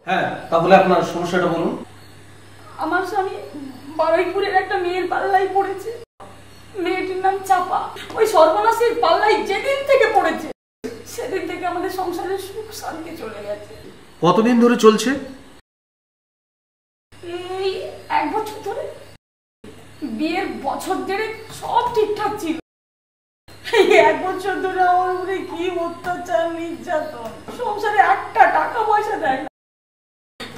হ্যাঁ, তাহলে আপনার সমস্যাটা বলুন। আমার স্বামী বারুইপুরের একটা মেয়ের পাল্লায় পড়েছে। মেয়েটির নাম চাপা। ওই সর্বনাশের পাল্লায় যেদিন থেকে পড়েছে সেদিন থেকে আমাদের সংসারের সুখ শান্তি চলে গেছে। কতদিন ধরে চলছে? এই 1 বছর ধরে। বিয়ের বছর দেড়েক সব ঠিকঠাক ছিল। এই 1 বছর ধরে আমার উপরে কি অত্যাচার নির্যাতন। সংসারে একটা টাকা পয়সা দেয় না।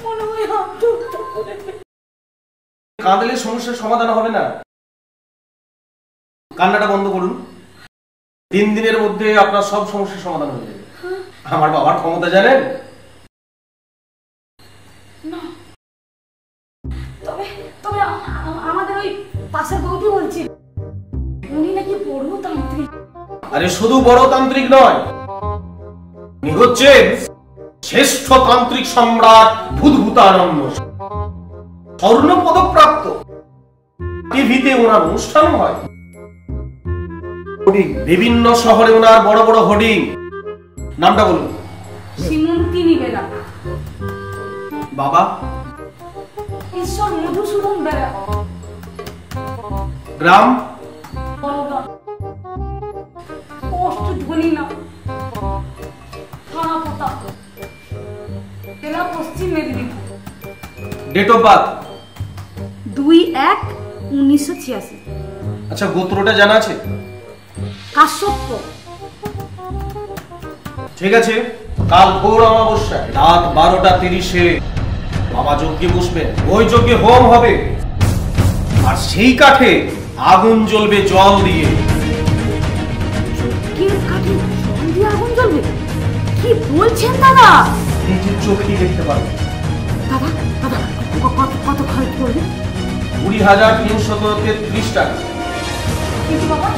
মনে হয় আত্মহত্যা করে ফেলবে। কাঁদলে সমস্যার সমাধান হবে না। কান্নাটা বন্ধ করুন। 3 দিনের মধ্যে আপনার সব সমস্যার সমাধান হয়ে যাবে। আমার বাবার ক্ষমতা জানেন? না, তবে তবে আমাদের ওই পাশের বৌদি বলছিল উনি নাকি বড় তান্ত্রিক। আরে শুধু বড় তান্ত্রিক নয়, উনি হচ্ছেন শ্রেষ্ঠ তান্ত্রিক সম্রাট ভূতভূতানন্দ, স্বর্ণ পদক প্রাপ্ত। টিভিতে ওনার অনুষ্ঠান হয়, বিভিন্ন শহরে ওনার বড় বড় হোর্ডিং। নামটা বলুন। সীমন্তিনী বেরা। বাবা? ঈশ্বর মধুসূদন বেরা। গ্রাম? পোস্ট ধনী না, থানা পোতা, জেলা পশ্চিম মেদিনীপুর। Date of birth? 2/1/1986। আচ্ছা, গোত্রটা জানা আছে? কাশ্যপ। ঠিক আছে, কাল ভোর অমাবস্যায় রাত 12:30-এ বাবা যজ্ঞে বসবেন। ওই যজ্ঞে হোম হবে, আর সেই কাঠে আগুন জ্বলবে জল দিয়ে। যজ্ঞের কাঠে জল দিয়ে আগুন জ্বলবে? কি বলছেন দাদা? নিজের চোখেই দেখতে পারবেন। দাদা দাদা কত খরচ পড়বে? 20,333 টাকা। কিন্তু বাবা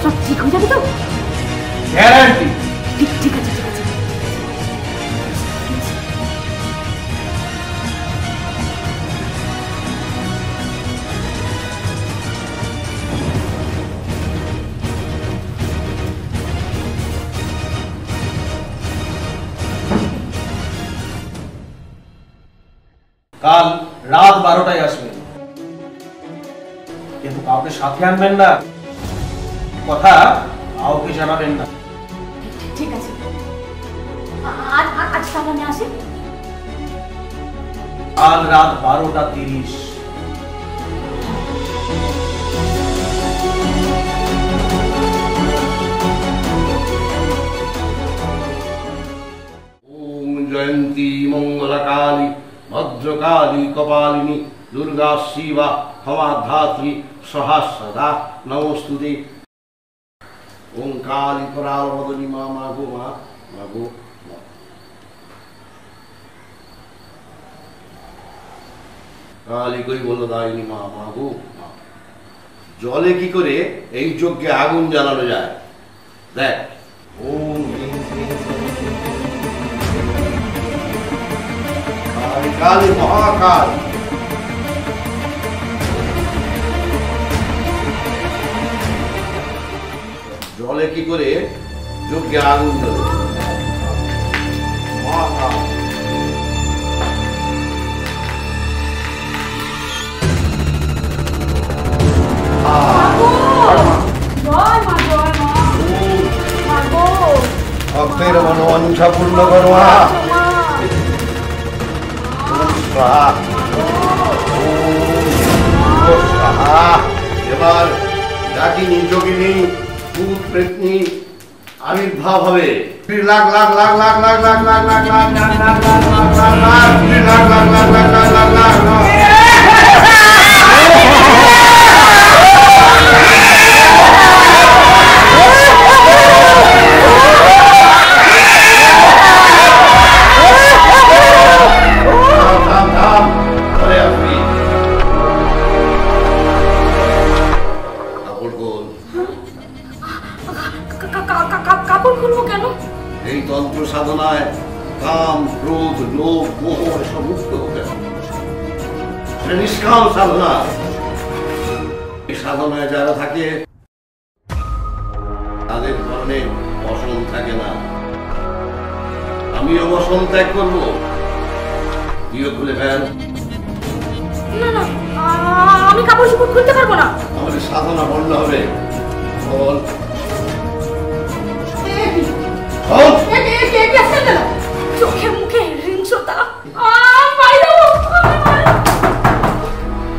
সব ঠিক হয়ে যাবে তো? গ্যারান্টি। ঠিক আছে ঠিক আছে। কাল রাত 12টায় আসবেন, কিন্তু কাউকে সাথে আনবেন না, কথা কাউকে জানাবেন না। ঠিক আছে। আজ তাহলে আসি। কাল রাত 12:30। ओम जयंती मंगलकाली भद्रकाली कपालिनी दुर्गा शिवा क्षमाधात्री सहा सदा नमोस्तुते। ओम काली परावदनी माँ मागो माँ मागो। काली कोई बोलो दायनी माँ मागो। जले की करे এই যজ্ঞে আগুন জ্বালানো যায় দেখ। ओम काली काली महाकाल জলে কি করে যজ্ঞে আগুন জ্বলে মহাকাল। ভক্তের মনোবাঞ্ছা পূর্ণ করো মা। এবার ডাকিনী যোগিনী ভূত প্রেতনী আবির্ভাব হবে। লাখ লাখ লাখ লাখ লাখ লাখ লাখ লাখ লাখ লাখ লাখ লাখ লাখ লাখ লাখ লাখ লাখ লাখ। এই তন্ত্র সাধনায় কাম ক্রোধ লোভ মোহ এসব মুক্ত হতে হবে। নিষ্কাম সাধনা। এই সাধনায় যারা থাকে তাদের মনে অসম থাকে না। আমি আমিও বসন ত্যাগ করবো। তুইও খুলে ফেল। না না, আমি কাপড় চোপড় খুলতে পারবো না। আমাদের সাধনা বন্ধ হবে। বল চোখে মুখে হিংস্রতা।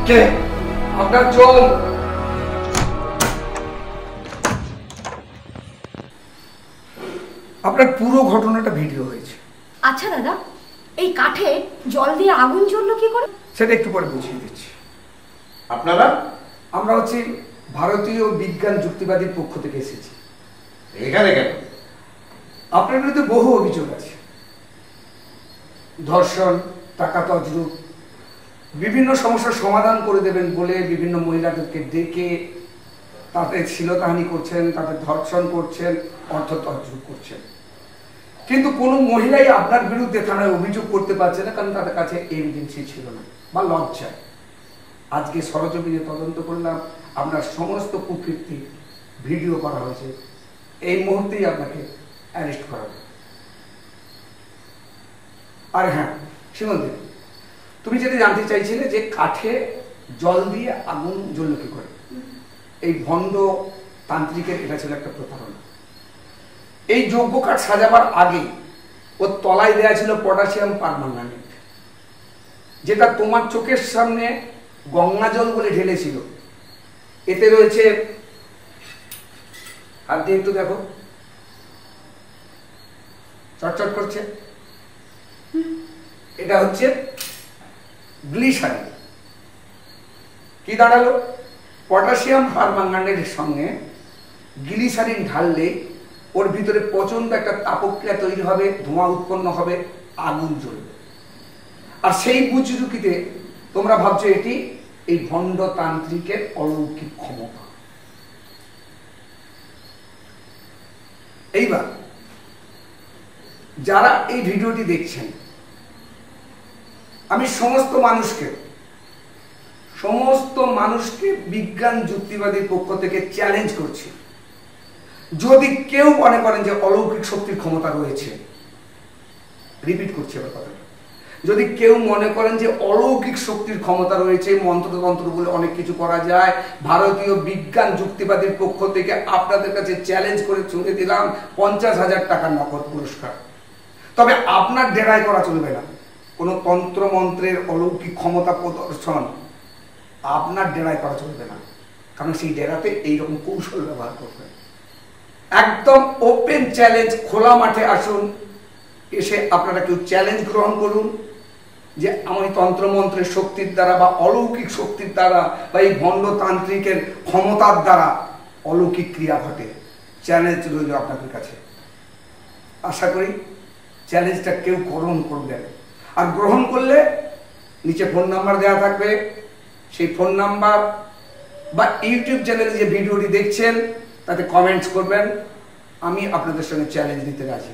কে আপনার জল? আপনার পুরো ঘটনাটা ভিডিও হয়েছে। আচ্ছা দাদা, এই কাঠে জল দিয়ে আগুন জ্বললো কি করে? সেটা একটু পরে বুঝিয়ে দিচ্ছি। আপনারা আমরা হচ্ছে ভারতীয় বিজ্ঞান যুক্তিবাদীর পক্ষ থেকে এসেছি। এখানে কেন? আপনার বিরুদ্ধে বহু অভিযোগ আছে, ধর্ষণ, টাকা তছরূপ, বিভিন্ন সমস্যার সমাধান করে দেবেন বলে বিভিন্ন মহিলাদেরকে ডেকে তাদের শ্লীলতাহানি করছেন, তাদের ধর্ষণ করছেন, অর্থ তছরূপ করছেন। কিন্তু কোনো মহিলাই আপনার বিরুদ্ধে থানায় অভিযোগ করতে পারছে না, কারণ তাদের কাছে এভিডেন্সই ছিল না বা লজ্জায়। আজকে সরজমিনে তদন্ত করলাম, আপনার সমস্ত কুকীর্তি ভিডিও করা হয়েছে। এই মুহূর্তেই আপনাকে অ্যারেস্ট করা হবে। আর হ্যাঁ সীমন্তী, তুমি যেটা জানতে চাইছিলে যে কাঠে জল দিয়ে আগুন জ্বলল কি করে, এই ভণ্ড তান্ত্রিকের এটা ছিল একটা প্রতারণা। এই যজ্ঞ কাঠ সাজাবার আগে ওর তলায় দেয়া ছিল পটাশিয়াম পারম্যাঙ্গানেট, যেটা তোমার চোখের সামনে গঙ্গা জল বলে ঢেলেছিল। এতে রয়েছে, হাত দিয়ে একটু দেখো, চটচট করছে, এটা হচ্ছে গ্লিসারিন। কি দাঁড়ালো? পটাশিয়াম পারম্যাঙ্গানেটের সঙ্গে গ্লিসারিন ঢাললে ওর ভিতরে প্রচন্ড একটা তাপক্রিয়া তৈরি হবে, ধোঁয়া উৎপন্ন হবে, আগুন জ্বলবে। আর সেই বুজরুকিতে তোমরা ভাবছো এটি এই ভণ্ড তান্ত্রিকের অলৌকিক ক্ষমতা। এইবার যারা এই ভিডিওটি দেখছেন, আমি সমস্ত মানুষকে বিজ্ঞান যুক্তিবাদীর পক্ষ থেকে চ্যালেঞ্জ করছি, যদি কেউ মনে করেন যে অলৌকিক শক্তির ক্ষমতা রয়েছে, রিপিট করছি আবার কথাটা, যদি কেউ মনে করেন যে অলৌকিক শক্তির ক্ষমতা রয়েছে, মন্ত্রতন্ত্র বলে অনেক কিছু করা যায়, ভারতীয় বিজ্ঞান যুক্তিবাদীর পক্ষ থেকে আপনাদের কাছে চ্যালেঞ্জ করে ছুঁড়ে দিলাম 50,000 টাকার নগদ পুরস্কার। তবে আপনার ডেরায় করা চলবে না। কোনো তন্ত্রমন্ত্রের অলৌকিক ক্ষমতা প্রদর্শন আপনার ডেরায় করা চলবে না, কারণ সেই ডেরাতে এইরকম কৌশল ব্যবহার করবে। একদম ওপেন চ্যালেঞ্জ, খোলা মাঠে আসুন, এসে আপনারা কেউ চ্যালেঞ্জ গ্রহণ করুন যে আমি তন্ত্রমন্ত্রের শক্তির দ্বারা বা অলৌকিক শক্তির দ্বারা বা এই ভণ্ডতান্ত্রিকের ক্ষমতার দ্বারা অলৌকিক ক্রিয়া ঘটে। চ্যালেঞ্জ রইল আপনাদের কাছে। আশা করি চ্যালেঞ্জটা কেউ গ্রহণ করবেন, আর গ্রহণ করলে নিচে ফোন নাম্বার দেওয়া থাকবে, সেই ফোন নাম্বার বা ইউটিউব চ্যানেলে যে ভিডিওটি দেখছেন তাতে কমেন্টস করবেন, আমি আপনাদের সঙ্গে চ্যালেঞ্জ নিতে রাজি।